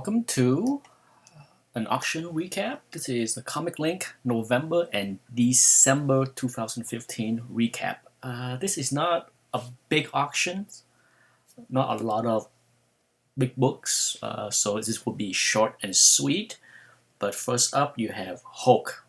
Welcome to an auction recap. This is the ComicLink November and December 2015 recap. This is not a big auction, not a lot of big books, so this will be short and sweet. But first up, you have Hulk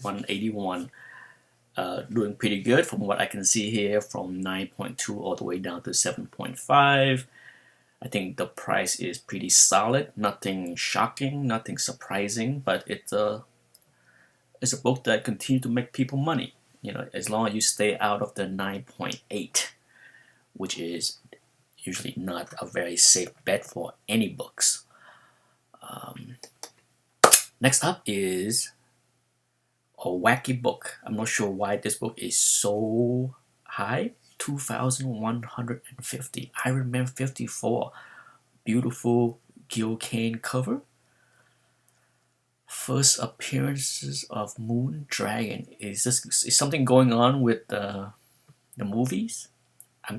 181, doing pretty good from what I can see here, from 9.2 all the way down to 7.5. I think the price is pretty solid, nothing shocking, nothing surprising, but it's a book that continues to make people money, as long as you stay out of the 9.8, which is usually not a very safe bet for any books. Next up is a wacky book. I'm not sure why this book is so high. 2,150. Iron Man 54. Beautiful Gil Kane cover. First appearances of Moon Dragon. Is something going on with the movies?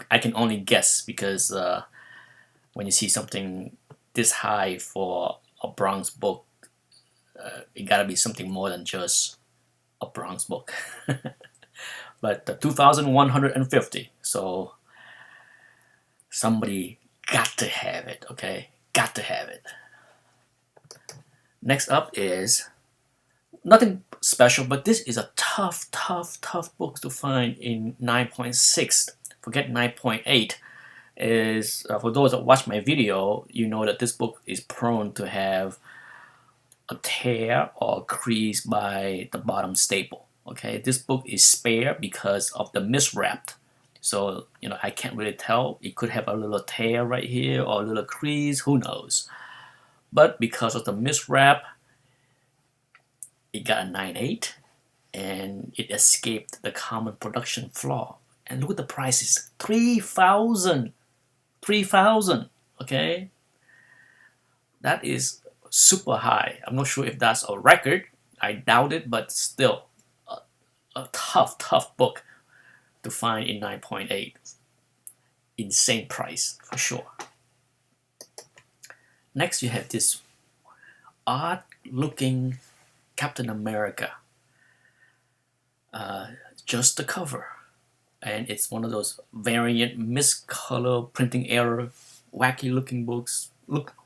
I can only guess because when you see something this high for a Bronx book, it gotta be something more than just a Bronx book. But 2,150. So somebody got to have it, okay? Got to have it. Next up is nothing special, but this is a tough book to find in 9.6. Forget 9.8. Is for those that watch my video, you know that this book is prone to have a tear or a crease by the bottom staple. Okay, this book is spare because of the miswrap. So, I can't really tell. It could have a little tear right here or a little crease, who knows. But because of the miswrap, it got a 9.8 and it escaped the common production flaw. And look at the prices, 3,000. 3,000, okay? That is super high. I'm not sure if that's a record. I doubt it, but still. A tough book to find in 9.8. Insane price for sure. Next, you have this odd looking Captain America. Just the cover, and it's one of those variant miscolor printing error wacky looking books.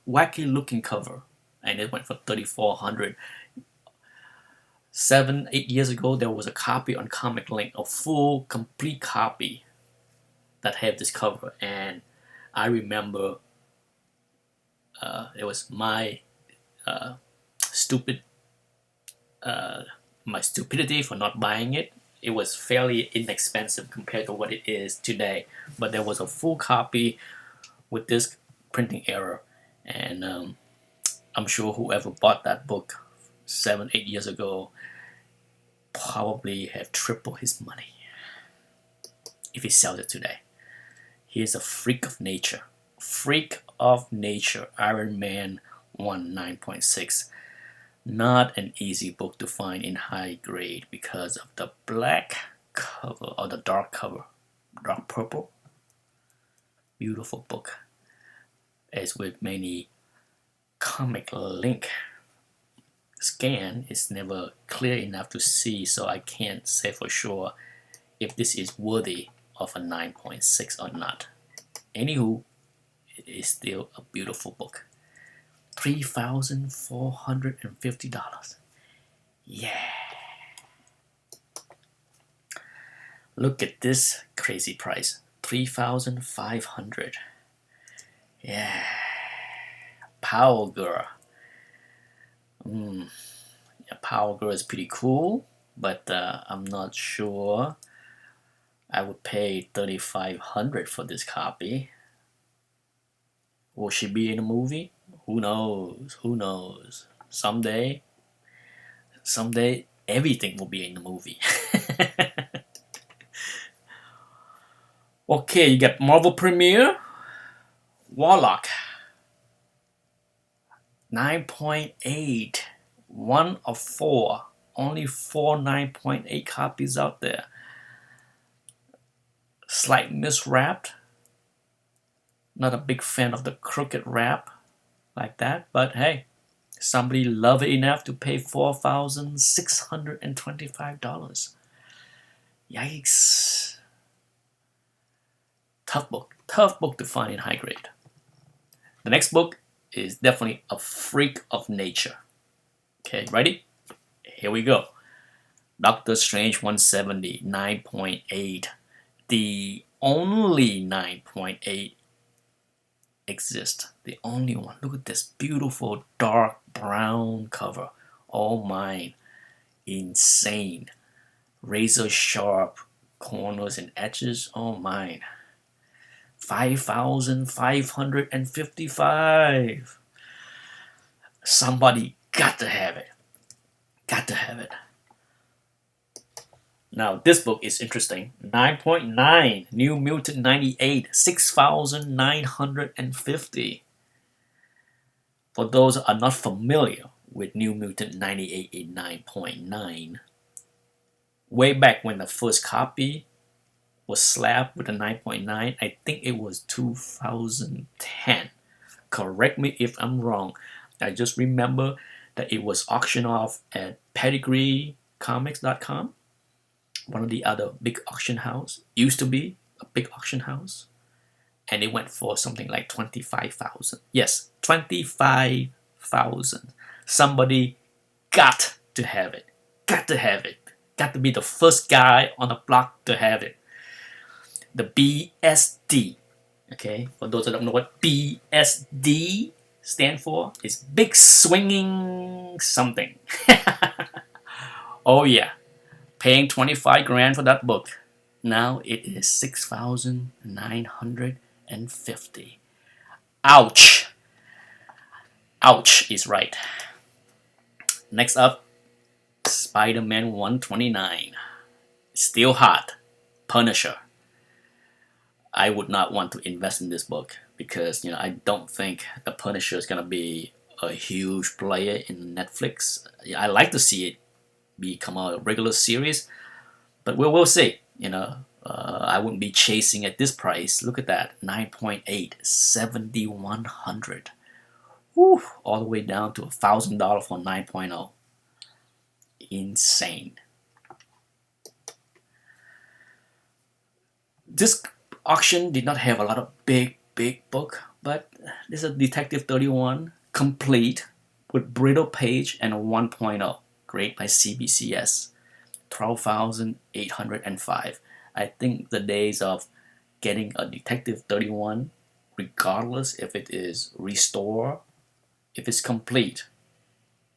Wacky looking cover, and it went for 3,400. 7-8 years ago, there was a copy on ComicLink, a full, complete copy that had this cover, and I remember it was my stupidity for not buying it. It was fairly inexpensive compared to what it is today, but there was a full copy with this printing error, and I'm sure whoever bought that book 7-8 years ago probably have tripled his money if he sells it today. He is a freak of nature. Freak of nature. Iron Man 1 9.6. Not an easy book to find in high grade because of the black cover or the dark cover. Dark purple. Beautiful book. As with many ComicLink scan, is never clear enough to see, so I can't say for sure if this is worthy of a 9.6 or not. Anywho, it is still a beautiful book. $3,450. Yeah. Look at this crazy price. 3,500. Yeah. Power Girl. Yeah, Power Girl is pretty cool, but I'm not sure I would pay 3,500 for this copy. Will she be in a movie? Who knows? Who knows? Someday everything will be in the movie. Okay, you got Marvel Premiere, Warlock. 9.8. 1 of 4. Only 4 9.8 copies out there. Slight miswrapped. Not a big fan of the crooked wrap. like that. But hey, somebody loved it enough to pay $4,625. Yikes. Tough book to find in high grade. The next book is definitely a freak of nature. Okay, ready? Here we go. Doctor Strange 170, 9.8. The only 9.8 exists. The only one. Look at this beautiful dark brown cover. All mine. Insane. Razor sharp corners and edges. All mine. 5,555. Somebody got to have it. Got to have it. Now, this book is interesting. 9.9. New Mutant 98. 6,950. For those who are not familiar with New Mutant 98 in 9.9, way back when the first copy was slapped with a 9.9, I think it was 2010. Correct me if I'm wrong. I just remember that it was auctioned off at pedigreecomics.com, one of the other big auction house. Used to be a big auction house, and it went for something like 25,000. Yes, 25,000. Somebody got to have it. Got to have it. Got to be the first guy on the block to have it. The BSD. Okay, for those that don't know what BSD stand for, is big swinging something. Oh yeah, paying 25 grand for that book. Now it is 6,950. Ouch. Ouch is right. Next up, Spider-Man 129. Still hot. Punisher. I would not want to invest in this book because I don't think the Punisher is gonna be a huge player in Netflix. I like to see it become a regular series, but we'll see. I wouldn't be chasing at this price. Look at that, 9.8, 7,100. Woo, all the way down to $1,000 for 9.0. Insane. This auction did not have a lot of big book, but this is a Detective 31 complete with brittle page and a 1.0, grade by CBCS, 12,805. I think the days of getting a Detective 31, regardless if it is restore, if it's complete,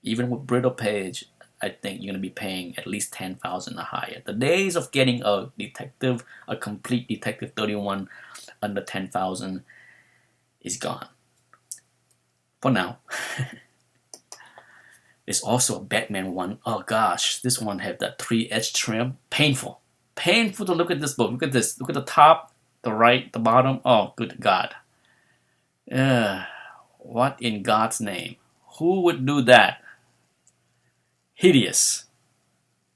even with brittle page, I think you're gonna be paying at least 10,000 or higher. The days of getting a complete Detective 31 under 10,000 is gone. For now. There's also a Batman one. Oh gosh, this one had that 3-edge trim. Painful. Painful to look at this book. Look at this. Look at the top, the right, the bottom. Oh, good God. What in God's name? Who would do that? Hideous.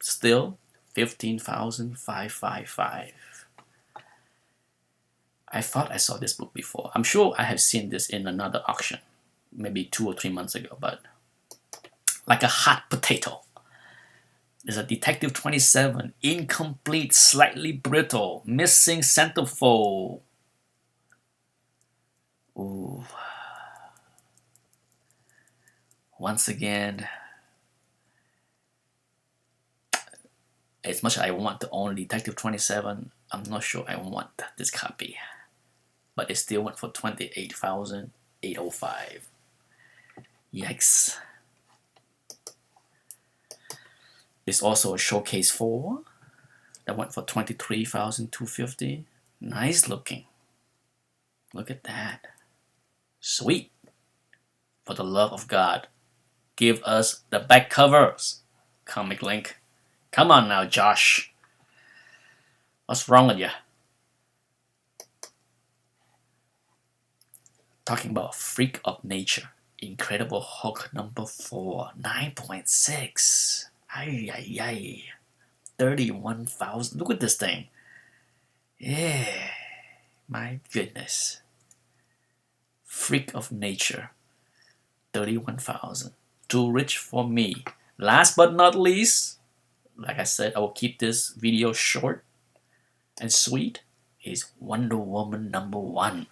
Still, 15,555. I thought I saw this book before. I'm sure I have seen this in another auction, maybe 2 or 3 months ago, but like a hot potato. There's a Detective 27, incomplete, slightly brittle, missing centerfold. Ooh. Once again, as much as I want to own Detective 27, I'm not sure I want this copy. But it still went for 28,805. Yikes. There's also a Showcase 4 that went for 23,250. Nice looking. Look at that. Sweet. For the love of God, give us the back covers. ComicLink. Come on now, Josh. What's wrong with you? Talking about freak of nature. Incredible Hulk number 4. 9.6. Ay, ay, ay. 31,000. Look at this thing. Yeah. My goodness. Freak of nature. 31,000. Too rich for me. Last but not least, like I said, I will keep this video short and sweet, is Wonder Woman #1.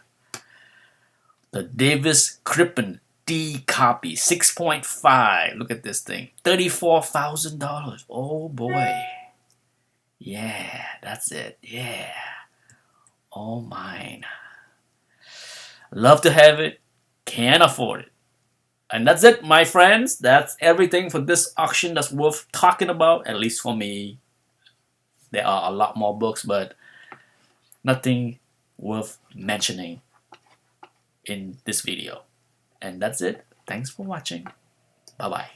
The Davis Crippen D copy, 6.5. Look at this thing. $34,000. Oh boy. Yeah, that's it. Yeah. All mine. Love to have it. Can't afford it. And that's it, my friends. That's everything for this auction that's worth talking about, at least for me. There are a lot more books, but nothing worth mentioning in this video. And that's it. Thanks for watching. Bye-bye.